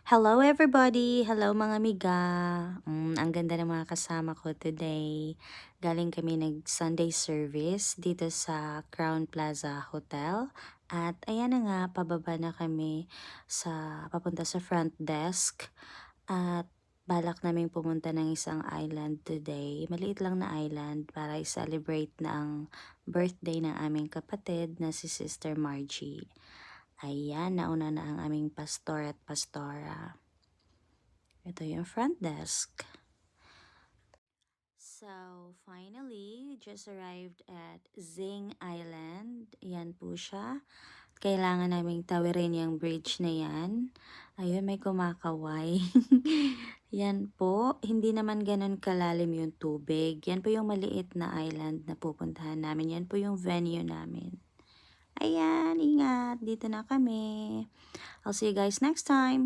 Hello everybody! Hello mga miga! Ang ganda ng mga kasama ko today. Galing kami nag-Sunday service dito sa Crown Plaza Hotel. At ayan na nga, pababa na kami papunta sa front desk. At balak naming pumunta ng isang island today. Maliit lang na island para i-celebrate na ang birthday ng aming kapatid na si Sister Margie. Ayan, nauna na ang aming pastor at pastora. Ito yung front desk. So, finally, just arrived at Zing Island. Yan po siya. Kailangan naming tawirin yung bridge na yan. Ayun, may kumakaway. Yan po. Hindi naman ganun kalalim yung tubig. Yan po yung maliit na island na pupuntahan namin. Yan po yung venue namin. Ayan, ingat. Dito na kami. I'll see you guys next time.